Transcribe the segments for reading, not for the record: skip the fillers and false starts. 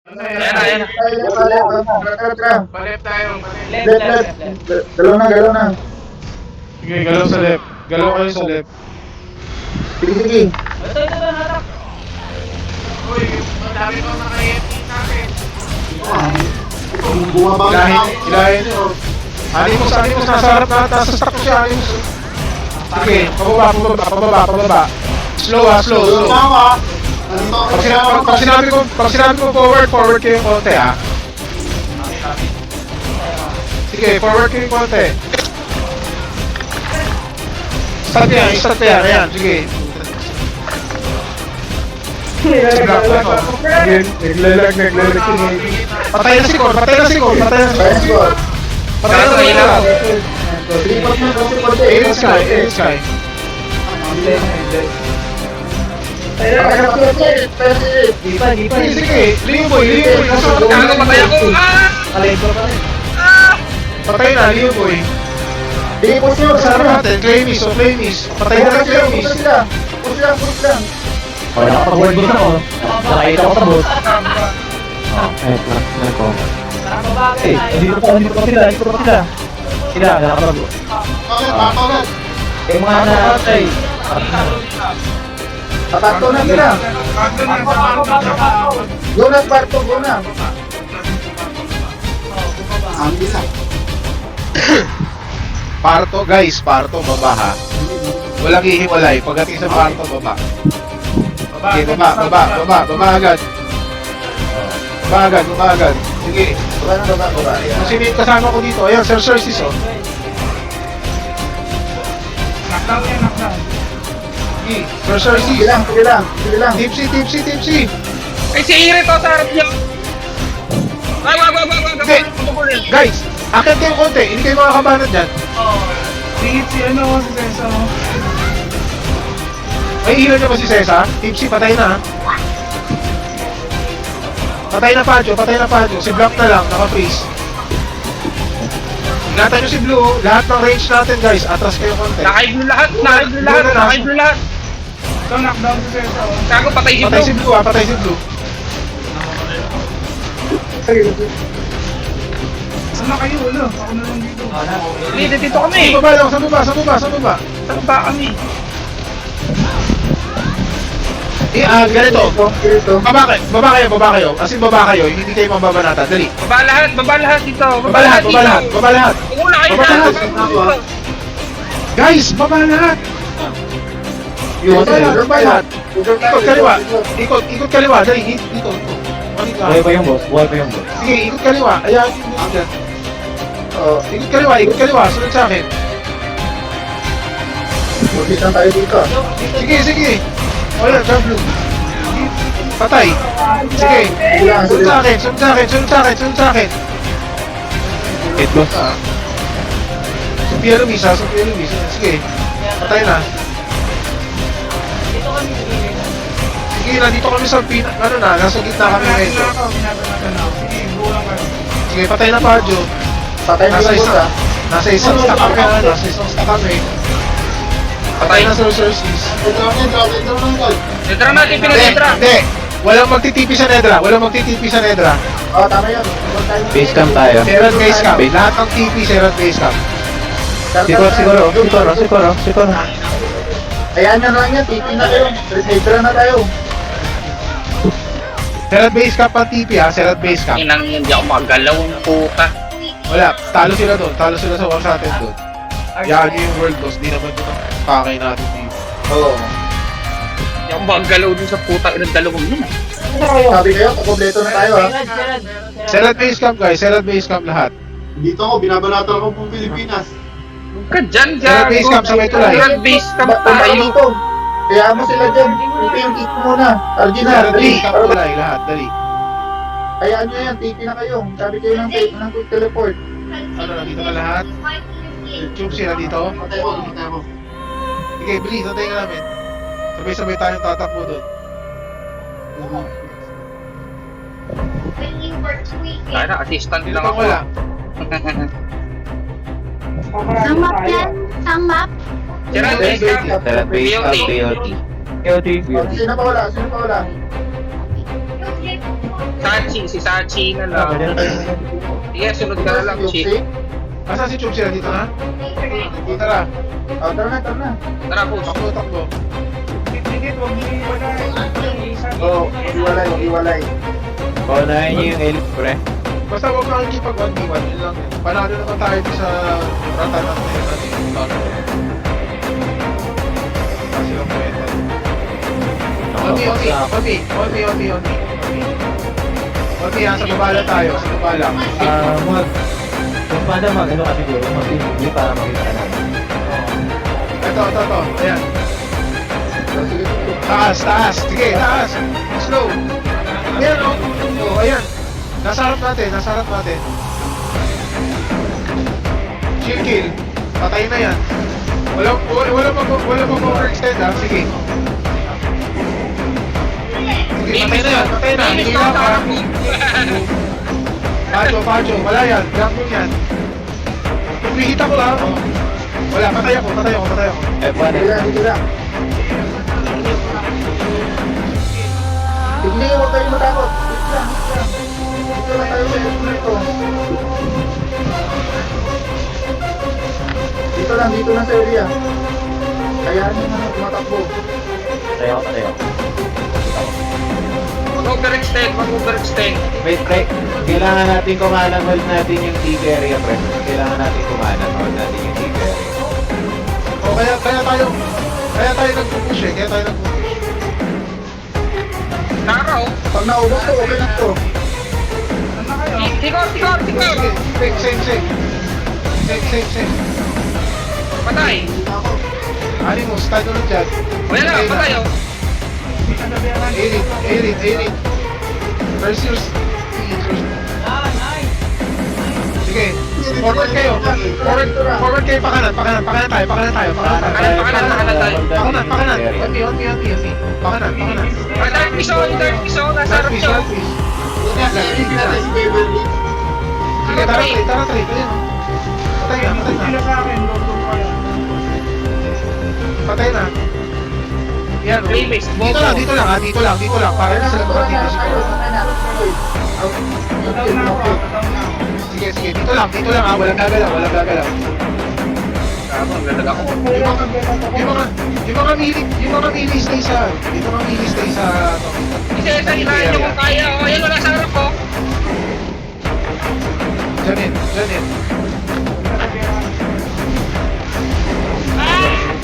Ayan na. Palep tayo. Left. Galaw na. Sige, galaw sa left. Galaw kayo sa left. Sige. Ito, hatak. Uy, madami pang naka-EMP natin. Bumaba Ilahin nyo. Animus, nasa harap na. Nasa stock ko siya, Animus. Sige, pababa. Slow. Pag sinabi ko forward kayo yung konti ha. Sige, forward kayo yung konti. Start yan, ayan, sige. Naglalag. Patay na si Cole. Air Sky. Sige, Leo Boy. Patay ako. Patay na, Leo Boy. Sana natin, Claimis. Patay na lang Claimis. Push lang. Wala nakapag-word boost ako. Nakakita ko sa boost. Nako. Dito pa sila. Sila, nakapag-word. Bakit? Eh, mga natay. Tatakto na sila. Go na. Ang isa. Parto, baba ha. Walang hihiwalay, pagdating sa Parto, baba. Okay, baba agad. Baba agad. Sige. Baba. Kung sino yung kasama ko dito, ayan, Sir Sis, oh. Sige, Sir Sis. Sige lang. Tipsy. Ay, si Ire to sa harap niya. Hindi. Guys, akit kayo konti, hindi kayo makakabanat dyan. Tingit si Cesa. May ilaw niya ba si Cesa? Tipsy, patay na. Patay na Pacho. Si Black na lang, naka-freeze. Ingatan nyo si Blue, lahat ng range natin guys, atras kayo konti. Naka-blue lahat. Ito, knockdown si Cesa. Kago, patay si Patay si Blue. Blue patay si Blue. Saan na kayo? Wala. Ako na lang dito. Hindi, dito kami. Sa baba lang, sa baba. Saan ba kami? Ganito. Baba kayo. As in, baba kayo, hindi kayo mababanatan. Dali. Baba lahat dito. Baba lahat. Una kayo Baba na. lahat. Guys, baba lahat. Baba lahat. Ikot kaliwa. Dali, dito. Buhay pa yung boss. Sige, ikot kaliwa. Ayan, dyan. Ikot kaliwa. Sunod sa akin. Push tayo dito. Sige. Wala, jump blue. Patay. Sige. Sunod sa akin. Hit boss. Sophia Luisa. Sige. Patay na. Sige, nandito kami sa nasa gitna kami ngayon. Sige, bulang ka. Sige, patay na Pajo. Patay na Nasa yung isa. Nasa isang stack kami. Patay na Sir Sis. Netra natin, pinanetra. Hindi. Walang magtitipi sa Nedra. Tama yun. Base camp tayo. Serat base camp. Lahat ng TP, Serat base camp. Siguro. Ayan nyo lang yan. TP na kayo. Retreater na tayo. Serat base camp ang TP ha. Serat base camp. Inang hindi ako magalaw ng puta. Wala. Talo sila doon. Talo sila sa one shot doon. Yan yung world boss. Di naman yun ang pakay natin dito. Oo. Hindi ako magalaw dun sa puta ng dalawang yun. Sabi kayo, kukompleto na tayo ha. Serat base camp guys. Serat base camp lahat. Dito ako, binabalatan ko pong Pilipinas. Ka dyan, Serat base camp sa may tulay. Serat base camp Ba't tayo. dito? Kaya mo sila dyan. Ito yung TP muna. Argina, Serat dali. base camp tulay lahat. Dali. Hayaan nyo yan. TP na kayo. Sabi kayo ng quick teleport. Ano, nandito na lahat? Tube sila dito. Patay ako. Sige, bilis. Nantayin ka namin. Sabay-sabay tayong tatakbo doon. Kaya na, assistant lang Dito ako. wala. Ang map yan? Ang map? Serat base camp. Serat base camp, POT. Sino pa wala? Si Sachi na lang. Sige, sunod ka na lang, Chi. Safe? Asa si Chubsy? Dito na? Tara. Oh, tara na, tara na. Tara, push. Takbo. Dikit, huwag niyo iwalay. Oh, iwalay, iwalay. Paunahin niyo yung elite, pre. Basta huwag kang ikipag 1v1. Yun lang. Panalo naman tayo sa ratanan na yun. Kasi yung kwenta. Onti. Onti, sa baba lang tayo. Sa baba lang. Kung paano ano ka siguro, mag-inubli para makita ka natin. Ito. Ayan. Oh, sige, sige. Taas. Sige, taas. Slow. Ayan, oh. Oh, ayan. Nasa harap natin. Chill kill. Patay na yan. Wala pag overextend ha. Sige. Patay na. Hindi lang ha. Pacho. Wala yan. Gambong yan. Pumihita ko lang. Wala. Patay ako. F1 Sige lang, sige lang. Hindi, huwag kayong matakot. Dito lang tayo sa dito. Dito lang sa area. Kayaan nyo na tumatakbo. Tayo. Mag-overextend. Wait, pre. Kailangan natin kumanan, hold natin yung TG area, pre. Kailangan natin kumanan, hold natin yung TG area. O kaya tayo nagpupush eh. Tara, oh. Pag naubos to, okay na to. Tikor. Same. Patay. Ano mo, start ulit dyan. Wala na, patay, oh. Elite. First years. Sige, forward kayo. Forward kayo, pakanan tayo. Pakanan tayo. Pakanan. Onti. Pakanan. Dark Vision, nasa harap nyo. Sige, tara. Ayan. Sila sa akin, lolo ko yan. Patay na. Yan. Playlist, Dito lang. Para na sila matindi siguro. Tataw na ako. Sige. Dito lang ha. Walang gagalaw. Yung mga mili stay sa Kasi sa ilahan nyo kung kaya, oh. Ayan, wala sa harap, oh. Janin.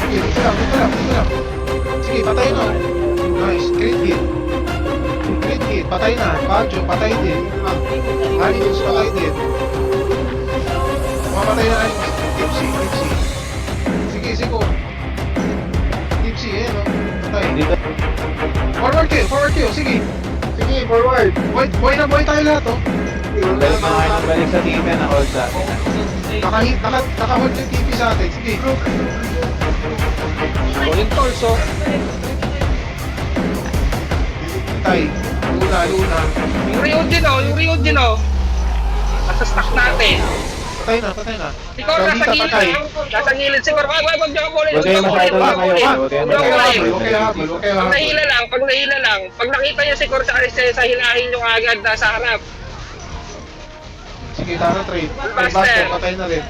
Sige, dito lang. Sige, patay na. Nice, great hit. Patay na. Pacho, patay din. Animus, patay din. Mamatay na Animus. Tipsy. Sige. Tipsy, no? Patay. Dito. Forward kayo, sige. Sige, forward. Boy tayo lahat, oh. Balik sa team yan, hold sa akin. Naka-hold yung TV sa atin. Sige. Yung torso. Tay. Luna. Yung Rio din, oh. Nasa stock natin. Patay na. Sikor, nasa gilid. Nasa gilid, Sikor. Wag niyo ako Huwag kayo masyado lang kayo. Pag nahila lang. Pag nakita niyo Sikor sa hilahin nyo agad nasa harap. Sige, tara trade. Buster. Patay na rin.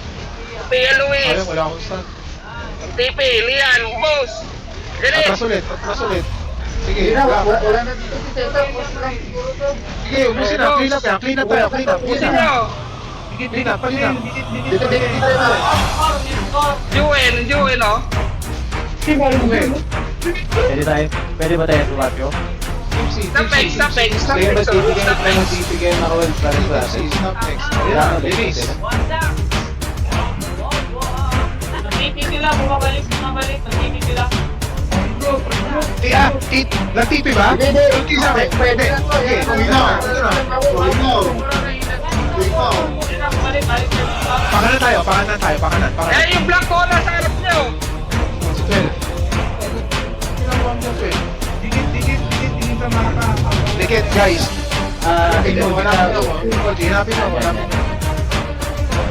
Pia Luis. Ayun, wala akong stun. TP, Lian, Boss. Dilit. Atras ulit. Sige, Sige na, lang. wala na dito si Cesar. Push lang siguro to. Sige, ubusin na. Clean up tayo. Pusin nyo. Clean up. Dito na. Jewel, oh. Pwede ba tayo tumakyo? Stop X. Sige, magbibigay na hold para sa atin. Snap next. Kailangan Release. Nag-TP ba? Hindi. Ulti sa akin. Pwede na to. Okay, Yan. ito na. Pakanan tayo. Eh, yung black ko nasa harap nyo. Dikit sa mata. Dikit, guys. Hinapin mo.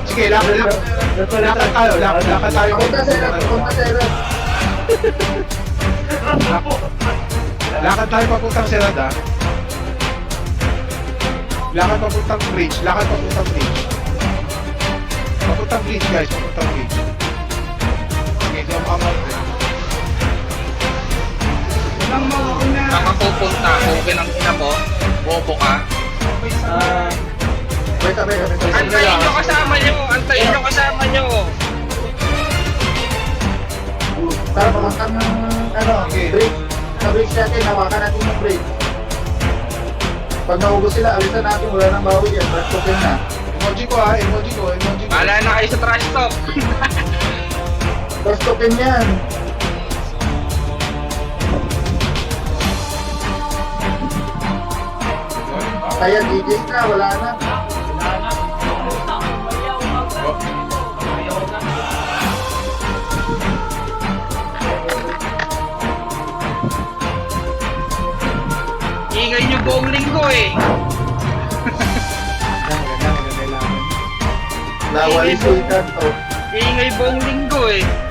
Sige, lakad tayo. Punta sa Erat. Lakad tayo papuntang Serad, ha? Lakad papuntang bridge, lakad papuntang bridge. Papuntang bridge guys, papuntang bridge. Sige, di ako makamot. Walang mauna. Saan ka pupunta? Kung pinang-ina mo, bobo ka. Wait, Antayin nyo kasama nyo! Antayin nyo kasama nyo! Tara, papuntang ng, ano, Sige. bridge. Sa bridge natin, hawakan natin yung bridge. Pag naubos sila, alisan natin, wala nang bawi yan. Trash token na. Emoji ko ha, emoji ko, emoji ko. Bahala na kayo sa trash talk! Trash token yan. Kaya digis na, wala na. Ingay nyo buong linggo eh! Lawalis yung kanto. Ingay buong linggo eh!